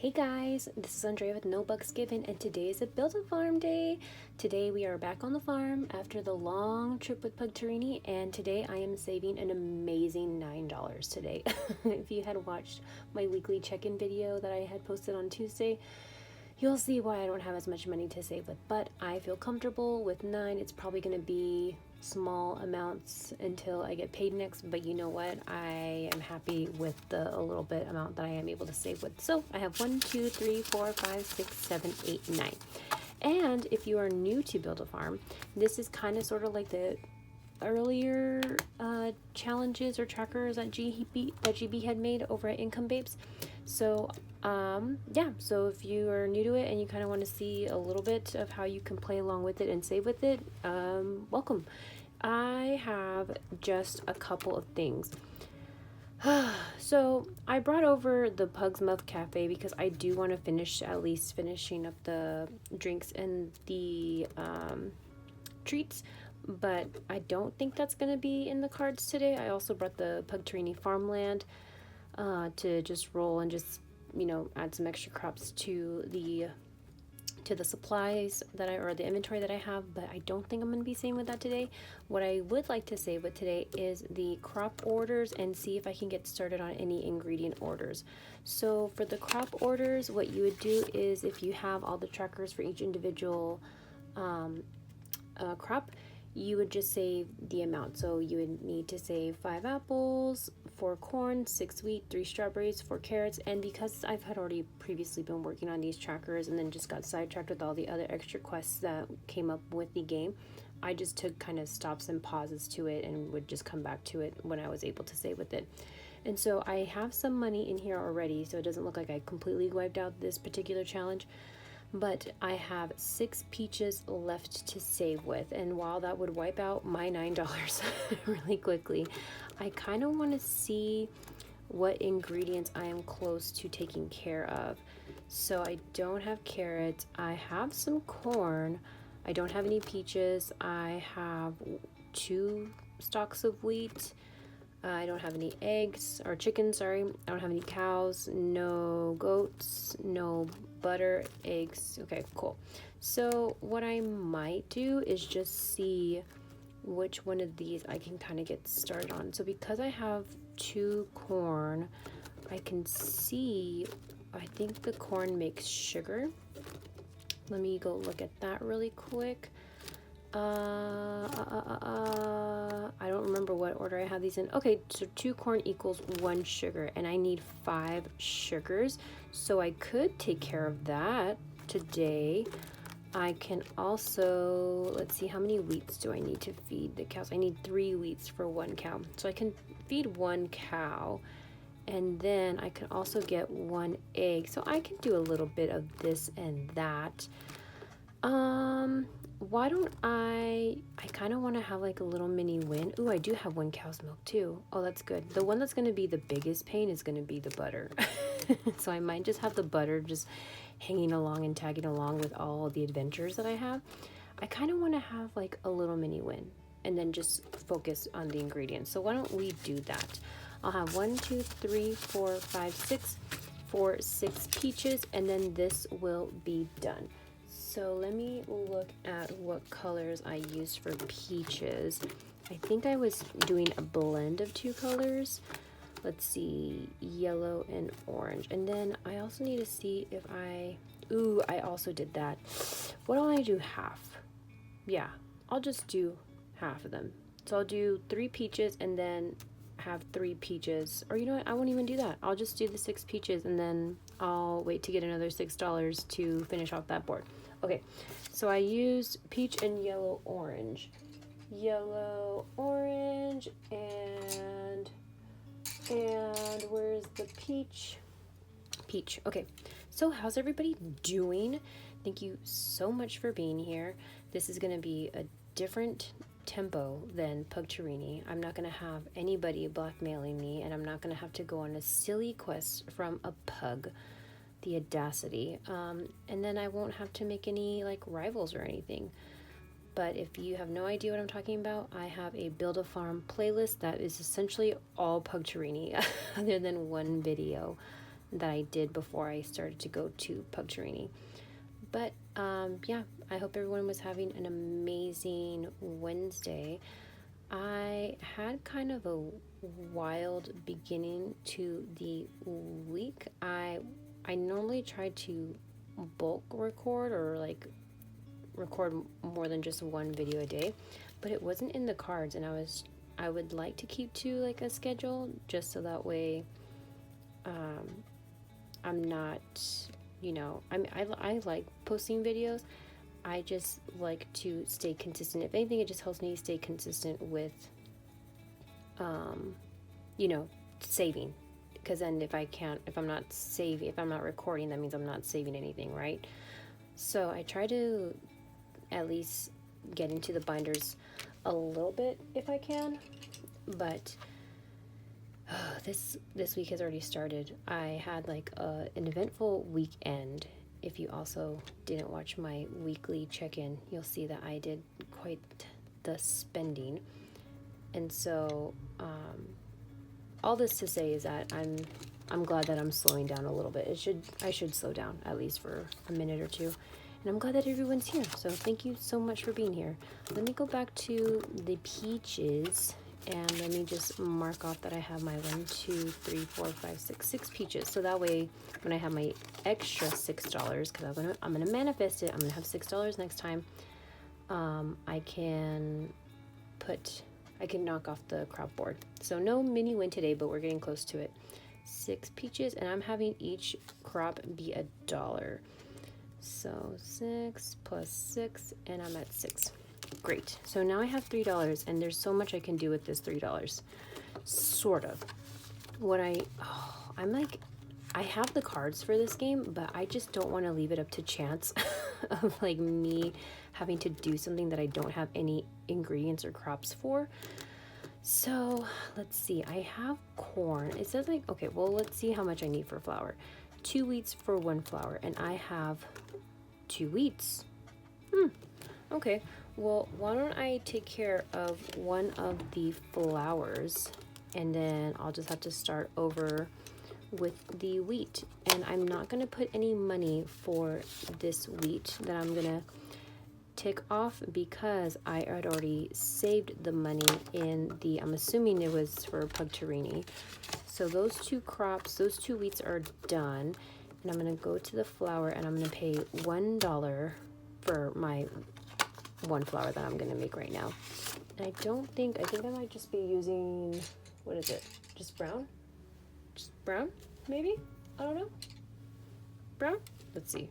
Hey guys, this is Andrea with No Bucks Given, and today is a Build a Farm day. Today we are back on the farm after the long trip with Pugtarini, and today I am saving an amazing $9 today. If you had watched my weekly check-in video that I had posted on Tuesday, you'll see why I don't have as much money to save with, but I feel comfortable with 9. It's probably going to be small amounts until I get paid next, but you know what, I am happy with the a little bit amount that I am able to save with. So I have 1 2 3 4 5 6 7 8 9. And if you are new to Build a Farm, this is kind of sort of like the earlier challenges or trackers that GB had made over at Income Babes. So yeah, so if you are new to it and you kind of want to see a little bit of how you can play along with it and save with it, welcome. I have just a couple of things. So I brought over the Pug's Muff Cafe because I do want to finish at least finishing up the drinks and the treats, but I don't think that's going to be in the cards today. I also brought the Pugtarini Farmland to just roll and just, you know, add some extra crops to the supplies that or the inventory that I have, but I don't think I'm going to be saving with that today. What I would like to save with today is the crop orders and see if I can get started on any ingredient orders. So for the crop orders, what you would do is if you have all the trackers for each individual crop, you would just save the amount. So you would need to save 5 apples, 4 corn, 6 wheat, 3 strawberries, 4 carrots. And because I've had already previously been working on these trackers and then just got sidetracked with all the other extra quests that came up with the game, I just took kind of stops and pauses to it and would just come back to it when I was able to save with it. And so I have some money in here already, so it doesn't look like I completely wiped out this particular challenge. But I have 6 peaches left to save with, and while that would wipe out my $9 really quickly, I kind of want to see what ingredients I am close to taking care of. So I don't have carrots, I have some corn, I don't have any peaches, I have 2 stalks of wheat, I don't have any eggs or chickens, sorry. I don't have any cows, no goats, no butter, eggs. Okay, cool. So what I might do is just see which one of these I can kind of get started on. So because I have 2 corn, I can see, I think the corn makes sugar. Let me go look at that really quick. I don't remember what order I have these in. Okay, so 2 corn equals 1 sugar, and I need 5 sugars, so I could take care of that today. I can also, let's see, how many wheats do I need to feed the cows? I need 3 wheats for 1 cow, so I can feed 1 cow, and then I can also get 1 egg, so I can do a little bit of this and that. Why don't I kind of want to have like a little mini win. Ooh, I do have 1 cow's milk too. Oh, that's good. The one that's going to be the biggest pain is going to be the butter. So I might just have the butter just hanging along and tagging along with all the adventures that I have. I kind of want to have like a little mini win and then just focus on the ingredients. So why don't we do that? I'll have 1 2 3 4 5 6 for 6 peaches, and then this will be done. So let me look at what colors I used for peaches. I think I was doing a blend of 2 colors. Let's see, yellow and orange. And then I also need to see if I also did that. Why don't I do half? Yeah, I'll just do half of them. So I'll do 3 peaches and then have 3 peaches. Or you know what, I won't even do that. I'll just do the 6 peaches and then I'll wait to get another $6 to finish off that board. Okay, so I used peach and yellow orange, and where's the peach? Okay, so how's everybody doing? Thank you so much for being here. This is going to be a different tempo than Pugtarini. I'm not going to have anybody blackmailing me, and I'm not going to have to go on a silly quest from a pug. The audacity. And then I won't have to make any like rivals or anything. But if you have no idea what I'm talking about, I have a Build a Farm playlist that is essentially all Pugtarini other than one video that I did before I started to go to Pugtarini. But yeah, I hope everyone was having an amazing Wednesday. I had kind of a wild beginning to the week. I normally try to bulk record, or like record more than just one video a day, but it wasn't in the cards, and I would like to keep to like a schedule, just so that way I'm not, I like posting videos. I just like to stay consistent. If anything, it just helps me stay consistent with saving, because then if I'm not recording, that means I'm not saving anything, right? So I try to at least get into the binders a little bit if I can, but this week has already started. I had like an eventful weekend. If you also didn't watch my weekly check-in, you'll see that I did quite the spending. And so all this to say is that I'm glad that I'm slowing down a little bit. I should slow down at least for a minute or two. And I'm glad that everyone's here. So thank you so much for being here. Let me go back to the peaches, and let me just mark off that I have my 6 peaches. So that way, when I have my extra $6, because I'm gonna manifest it, I'm gonna have $6 next time. I can knock off the crop board. So no mini win today, but we're getting close to it. 6 peaches, and I'm having each crop be $1. So 6 plus 6, and I'm at 6. Great. So now I have $3, and there's so much I can do with this $3. Sort of. I have the cards for this game, but I just don't want to leave it up to chance of like me having to do something that I don't have any ingredients or crops for. So let's see. I have corn. It says like, okay, well, let's see how much I need for flour. 2 wheats for 1 flour, and I have 2 wheats. Okay. Well, why don't I take care of one of the flours, and then I'll just have to start over with the wheat. And I'm not going to put any money for this wheat that I'm going to tick off, because I had already saved the money in I'm assuming it was for Pugtarini. So those 2 wheats are done. And I'm going to go to the flour, and I'm going to pay $1 for my 1 flour that I'm going to make right now. And I think I might just be using, what is it? Just brown? Just brown, maybe? I don't know. Brown? Let's see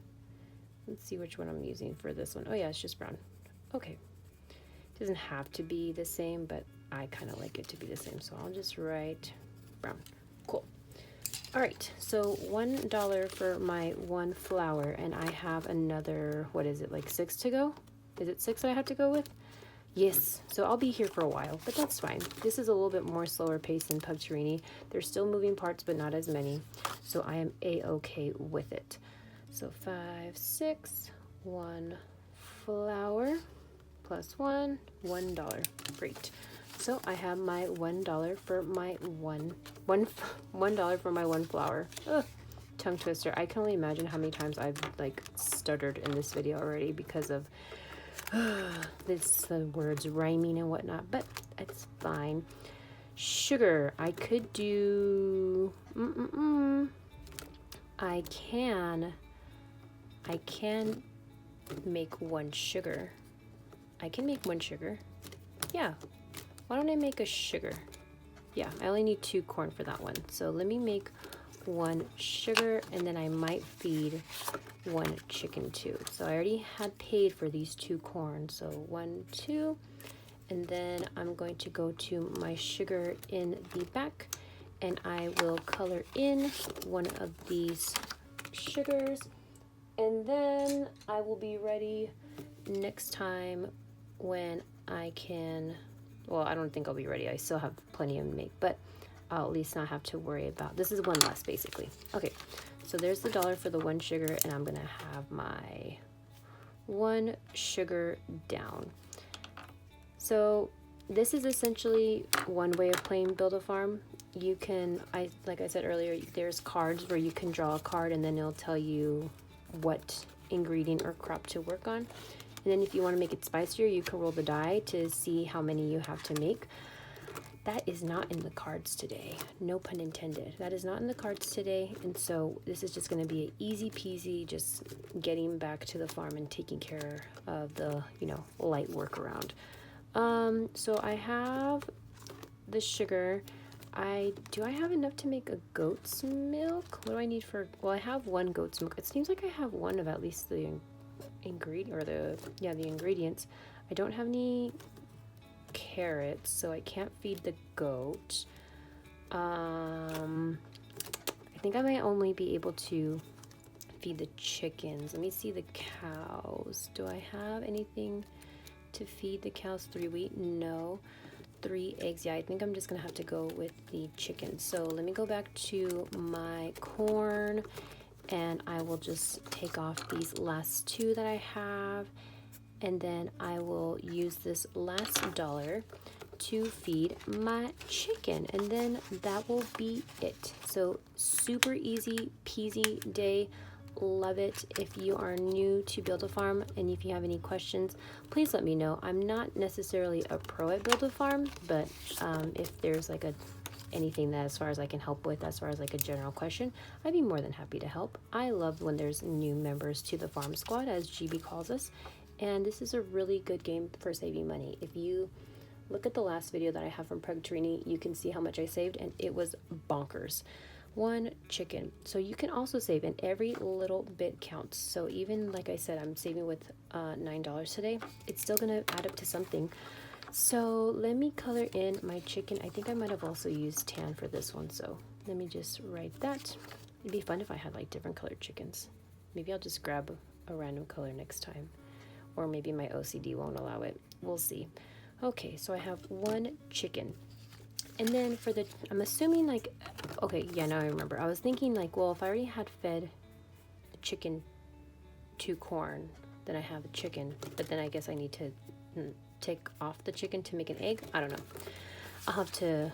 which one I'm using for this one. Oh yeah, it's just brown. Okay. It doesn't have to be the same, but I kind of like it to be the same. So I'll just write brown. Cool. All right, so $1 for my 1 flour, and I have another, what is it, like 6 to go? Is it 6 that I have to go with? Yes, so I'll be here for a while, but that's fine. This is a little bit more slower pace than Pugtarini. There's still moving parts, but not as many, so I am a-okay with it. So 5, 6, 1 flour, plus $1 Great. So I have my $1 for my $1 for my 1 flour. Ugh, tongue twister. I can only imagine how many times I've like stuttered in this video already because of the words rhyming and whatnot, but it's fine. Sugar. I could do. I can make 1 sugar. I can make 1 sugar. Yeah. Why don't I make a sugar? Yeah, I only need 2 corn for that one. So let me make 1 sugar, and then I might feed 1 chicken too. So I already had paid for these 2 corn. So 1, 2, and then I'm going to go to my sugar in the back, and I will color in one of these sugars, and then I will be ready next time when I can. Well, I don't think I'll be ready. I still have plenty to make, but I'll at least not have to worry about. This is 1 less, basically. Okay, so there's the $1 for the 1 sugar, and I'm gonna have my 1 sugar down. So this is essentially one way of playing Build a Farm. You can, like I said earlier, there's cards where you can draw a card and then it'll tell you what ingredient or crop to work on. And then if you want to make it spicier, you can roll the die to see how many you have to make. That is not in the cards today. No pun intended. That is not in the cards today. And so this is just going to be an easy peasy, just getting back to the farm and taking care of the, light work around. So I have the sugar. Do I have enough to make a goat's milk? What do I need for, well, I have one goat's milk. It seems like I have one of at least the ingredient, or the ingredients. I don't have any carrots, so I can't feed the goat. I think I might only be able to feed the chickens. Let me see the cows. Do I have anything to feed the cows? 3 wheat? No. 3 eggs. Yeah, I think I'm just gonna have to go with the chickens. So let me go back to my corn, and I will just take off these last 2 that I have, and then I will use this last dollar to feed my chicken, and then that will be it. So super easy peasy day. Love it. If you are new to Build a Farm and if you have any questions, please let me know. I'm not necessarily a pro at Build a Farm, but if there's like anything that as far as I can help with, as far as like a general question, I'd be more than happy to help. I love when there's new members to the farm squad, as GB calls us, and this is a really good game for saving money. If you look at the last video that I have from Pugtarini, you can see how much I saved, and it was bonkers. 1 chicken. So you can also save, and every little bit counts. So even like I said, I'm saving with $9 today. It's still gonna add up to something. So let me color in my chicken. I think I might have also used tan for this one, so let me just write that. It'd be fun if I had like different colored chickens. Maybe I'll just grab a random color next time, or maybe my OCD won't allow it. We'll see. Okay, so I have 1 chicken. And then for the, I'm assuming like, okay, yeah, now I remember. I was thinking like, well, if I already had fed the chicken to corn, then I have a chicken, but then I guess I need to take off the chicken to make an egg. I don't know. I'll have to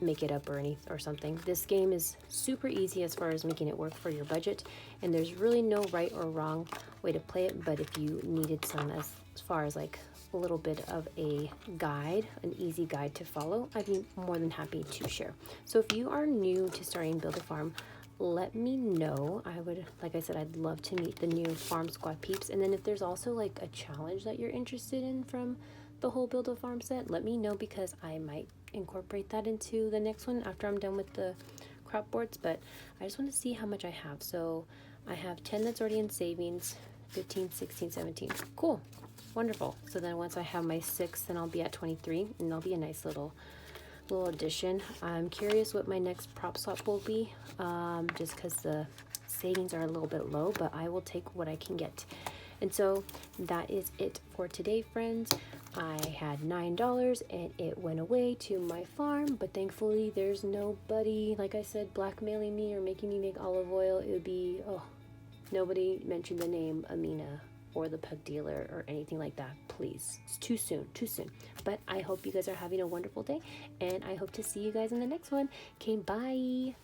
make it up or something. This game is super easy as far as making it work for your budget, and there's really no right or wrong way to play it, but if you needed some as far as like a little bit of a guide, an easy guide to follow, I'd be more than happy to share. So if you are new to starting Build a Farm, let me know. I would, like I said, I'd love to meet the new Farm Squad peeps. And then if there's also like a challenge that you're interested in from the whole Build a Farm set, let me know, because I might incorporate that into the next one after I'm done with the crop boards. But I just want to see how much I have. So I have 10 that's already in savings, 15, 16, 17. Cool. Wonderful. So then once I have my 6, then I'll be at 23, and that'll be a nice little addition. I'm curious what my next prop swap will be, just because the savings are a little bit low, but I will take what I can get. And so that is it for today, friends. I had $9 and it went away to my farm, but thankfully there's nobody, like I said, blackmailing me or making me make olive oil. It would be, nobody mentioned the name Amina or the pug dealer or anything like that, please. It's too soon. But I hope you guys are having a wonderful day, and I hope to see you guys in the next one. Okay, bye.